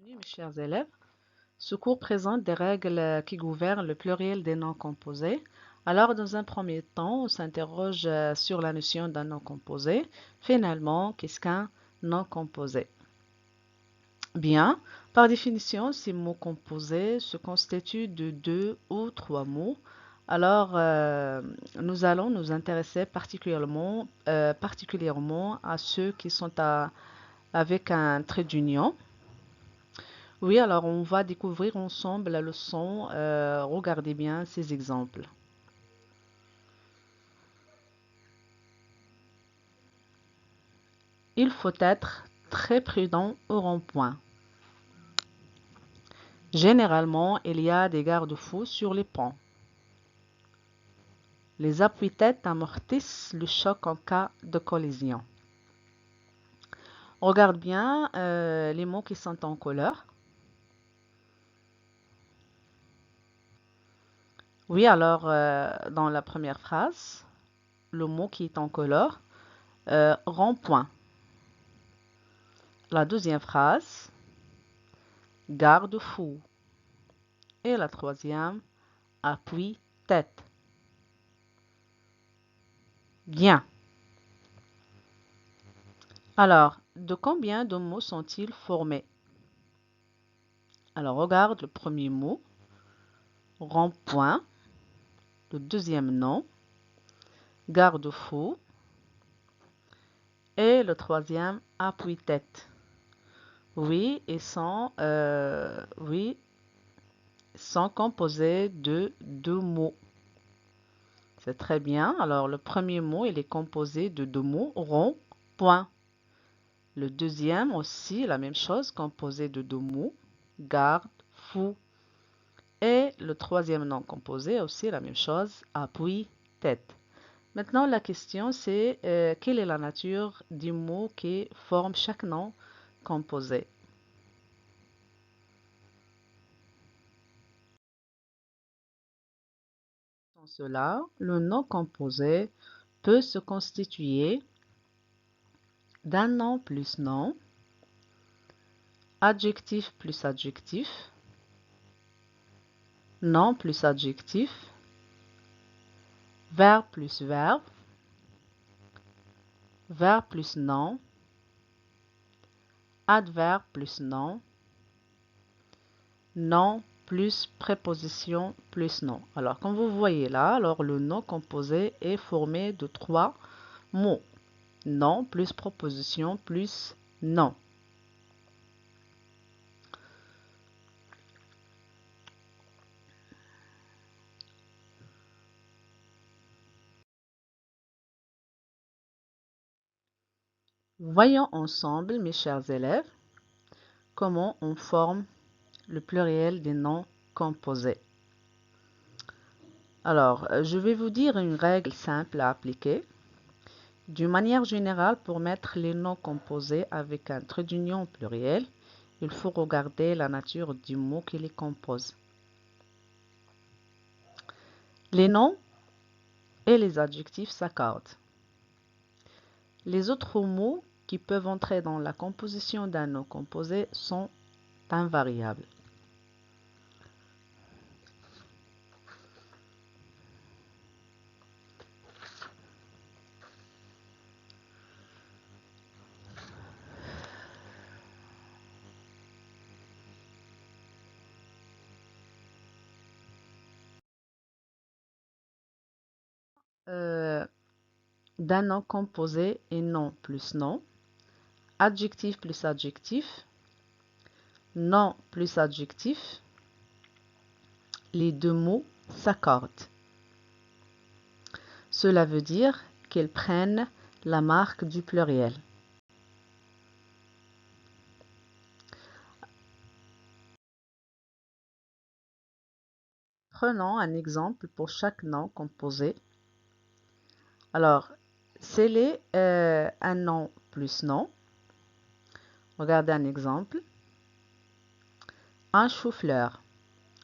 Bienvenue, mes chers élèves. Ce cours présente des règles qui gouvernent le pluriel des noms composés. Alors, dans un premier temps, on s'interroge sur la notion d'un nom composé. Finalement, qu'est-ce qu'un nom composé? Bien, par définition, ces mots composés se constituent de deux ou trois mots. Alors, nous allons nous intéresser particulièrement à ceux qui sont avec un trait d'union. Oui, alors on va découvrir ensemble la leçon. Regardez bien ces exemples. Il faut être très prudent au rond-point. Généralement, il y a des garde-fous sur les ponts. Les appuis-têtes amortissent le choc en cas de collision. Regarde bien les mots qui sont en couleur. Oui, alors dans la première phrase, le mot qui est en couleur, rond-point. La deuxième phrase, garde-fou. Et la troisième, appui-tête. Bien. Alors, de combien de mots sont-ils formés? Alors, regarde le premier mot, rond-point, le deuxième nom, garde-fou, et le troisième, appui-tête. Oui, sont composés de deux mots. C'est très bien. Alors, le premier mot, il est composé de deux mots, rond, point. Le deuxième aussi, la même chose, composé de deux mots, garde, fou. Et le troisième nom composé aussi, la même chose, appui, tête. Maintenant, la question, c'est quelle est la nature du mot qui forme chaque nom composé? Dans cela, le nom composé peut se constituer d'un nom plus nom, adjectif plus adjectif, nom plus adjectif, verbe plus verbe, verbe plus nom, adverbe plus nom, nom plus préposition plus nom. Alors, comme vous voyez là, alors le nom composé est formé de trois mots. Nom plus proposition plus nom. Voyons ensemble, mes chers élèves, comment on forme le pluriel des noms composés. Alors, je vais vous dire une règle simple à appliquer. D'une manière générale, pour mettre les noms composés avec un trait d'union pluriel, il faut regarder la nature du mot qui les compose. Les noms et les adjectifs s'accordent. Les autres mots qui peuvent entrer dans la composition d'un nom composé sont invariables. D'un nom composé et nom plus nom, adjectif plus adjectif, nom plus adjectif, les deux mots s'accordent. Cela veut dire qu'ils prennent la marque du pluriel. Prenons un exemple pour chaque nom composé. Alors, c'est un nom plus nom. Regardez un exemple. Un chou-fleur.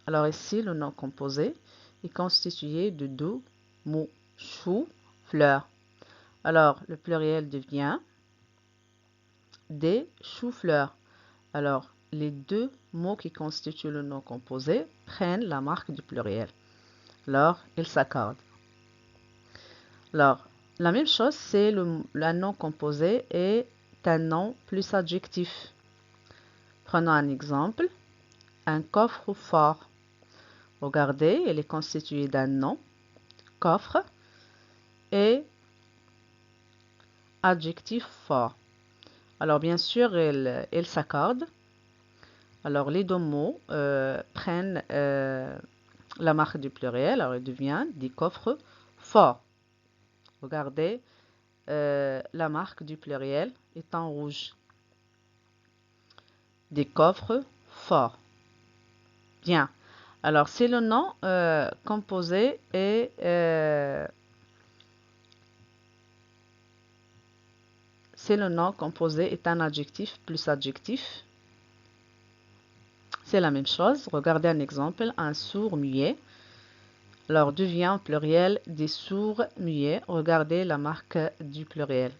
Alors ici, le nom composé est constitué de deux mots. Chou, fleur. Alors, le pluriel devient des choux-fleurs. Alors, les deux mots qui constituent le nom composé prennent la marque du pluriel. Alors, ils s'accordent. Alors, la même chose, c'est le nom composé est un nom plus adjectif. Prenons un exemple. Un coffre fort. Regardez, il est constitué d'un nom, coffre, et adjectif fort. Alors, bien sûr, ils s'accordent. Alors, les deux mots prennent la marque du pluriel. Alors, il devient des coffres forts. Regardez, la marque du pluriel est en rouge. Des coffres forts. Bien. Alors, si le nom composé est un adjectif plus adjectif, c'est la même chose. Regardez un exemple, un sourd muet. Alors, devient au pluriel des sourds muets. Regardez la marque du pluriel.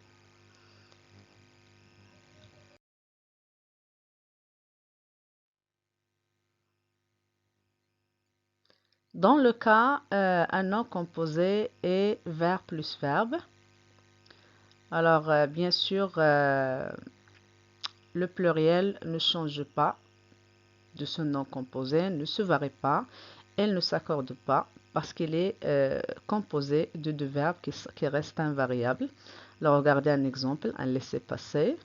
Dans le cas, un nom composé est verbe plus verbe. Alors, bien sûr, le pluriel ne change pas de ce nom composé, ne se varie pas, elle ne s'accorde pas parce qu'il est composé de deux verbes qui restent invariables. Alors, regardez un exemple, un laissez-passer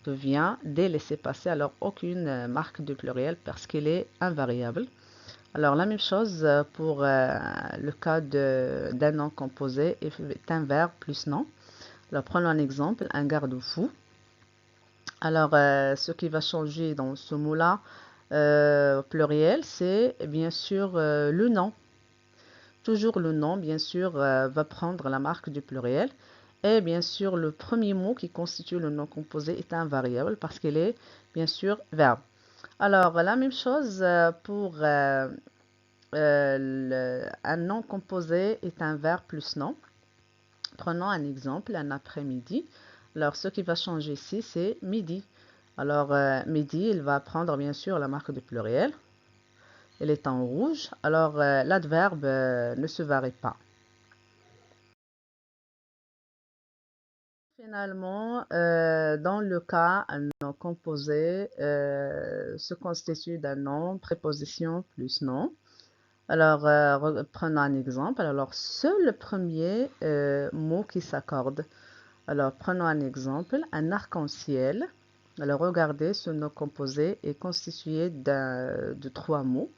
devient des laissez-passer, alors aucune marque de pluriel parce qu'il est invariable. Alors, la même chose pour le cas d'un nom composé est un verbe plus nom. Alors, prenons un exemple, un garde-fou. Alors, ce qui va changer dans ce mot-là, pluriel, c'est bien sûr le nom. Toujours le nom, bien sûr, va prendre la marque du pluriel. Et bien sûr, le premier mot qui constitue le nom composé est un variable parce qu'il est, bien sûr, verbe. Alors, la même chose pour un nom composé est un verbe plus nom. Prenons un exemple, un après-midi. Alors, ce qui va changer ici, c'est midi. Alors, midi, il va prendre bien sûr la marque du pluriel. Il est en rouge. Alors, l'adverbe ne se varie pas. Finalement, dans le cas, un nom composé se constitue d'un nom, préposition plus nom. Alors, prenons un exemple. Alors, c'est le premier mot qui s'accorde. Alors, prenons un exemple, un arc-en-ciel. Alors, regardez, ce nom composé est constitué de trois mots.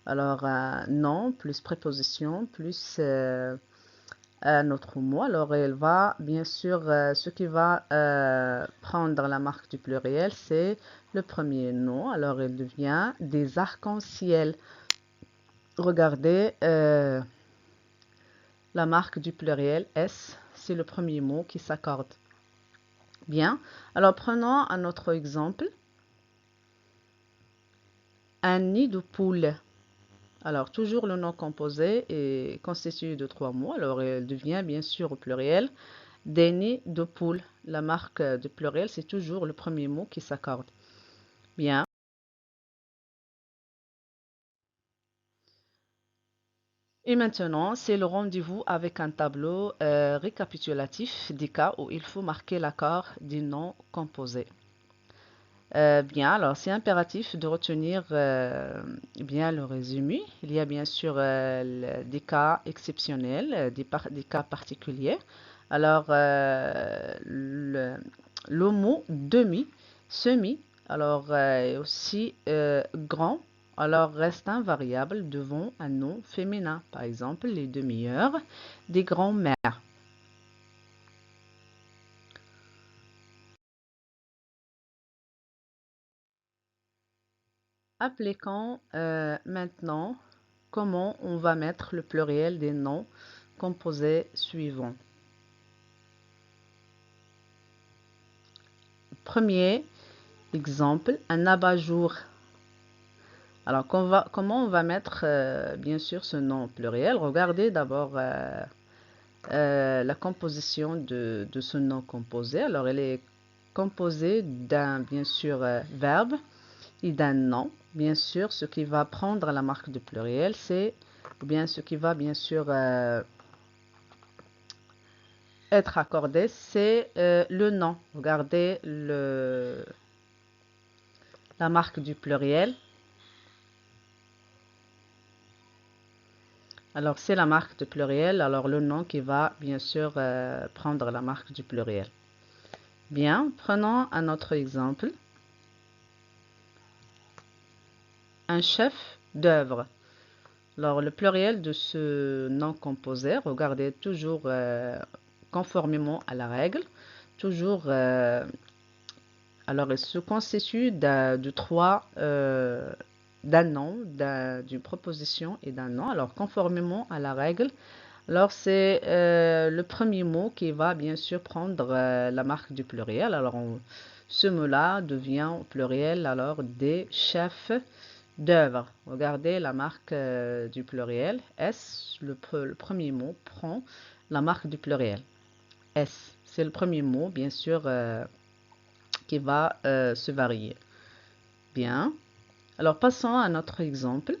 Alors, nom plus préposition plus un autre mot. Alors, il va, bien sûr, ce qui va prendre la marque du pluriel, c'est le premier nom. Alors, il devient des arcs-en-ciel. Regardez, la marque du pluriel S, c'est le premier mot qui s'accorde. Bien, alors prenons un autre exemple. Un nid de poule. Alors, toujours le nom composé est constitué de trois mots. Alors, il devient bien sûr au pluriel des nids de poule. La marque de pluriel, c'est toujours le premier mot qui s'accorde. Bien. Et maintenant, c'est le rendez-vous avec un tableau récapitulatif des cas où il faut marquer l'accord des noms composés. Bien, alors c'est impératif de retenir bien le résumé. Il y a bien sûr des cas exceptionnels, des cas particuliers. Alors, le mot demi, semi, alors aussi grand, alors reste invariable devant un nom féminin. Par exemple, les demi-heures des grands-mères. Appliquons maintenant comment on va mettre le pluriel des noms composés suivants. Premier exemple, un abat-jour. Alors, comment on va mettre bien sûr ce nom pluriel? Regardez d'abord la composition de ce nom composé. Alors, elle est composée d'un bien sûr verbe et d'un nom. Bien sûr, ce qui va prendre la marque du pluriel, c'est, ou bien ce qui va bien sûr être accordé, c'est le nom. Regardez la marque du pluriel. Alors, c'est la marque du pluriel, alors le nom qui va bien sûr prendre la marque du pluriel. Bien, prenons un autre exemple. Un chef d'œuvre. Alors, le pluriel de ce nom composé, regardez toujours conformément à la règle. Toujours, alors il se constitue de trois, d'un nom, d'une proposition et d'un nom. Alors, conformément à la règle, alors c'est le premier mot qui va bien sûr prendre la marque du pluriel. Alors, ce mot-là devient au pluriel alors des chefs d'œuvre. Regardez la marque du pluriel. S, le premier mot, prend la marque du pluriel. S, c'est le premier mot, bien sûr, qui va se varier. Bien. Alors, passons à notre exemple.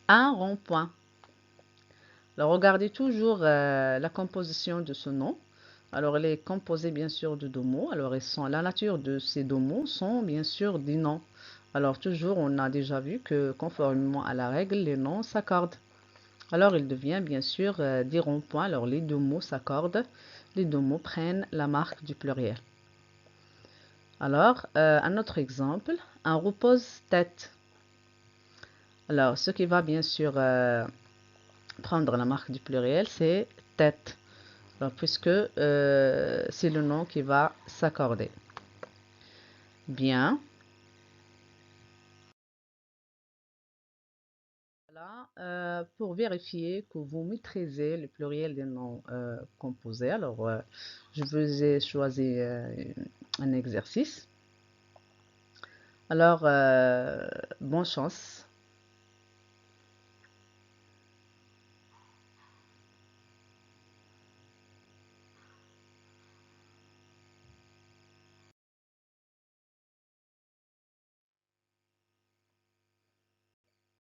Un rond-point. Alors, regardez toujours la composition de ce nom. Alors, elle est composée, bien sûr, de deux mots. Alors, la nature de ces deux mots sont, bien sûr, des noms. Alors, toujours, on a déjà vu que, conformément à la règle, les noms s'accordent. Alors, il devient bien sûr des ronds-points. Alors, les deux mots s'accordent. Les deux mots prennent la marque du pluriel. Alors, un autre exemple, un repose-tête. Alors, ce qui va bien sûr prendre la marque du pluriel, c'est tête. Alors, puisque c'est le nom qui va s'accorder. Bien. Voilà, pour vérifier que vous maîtrisez le pluriel des noms composés, alors je vous ai choisi un exercice. Alors, bonne chance.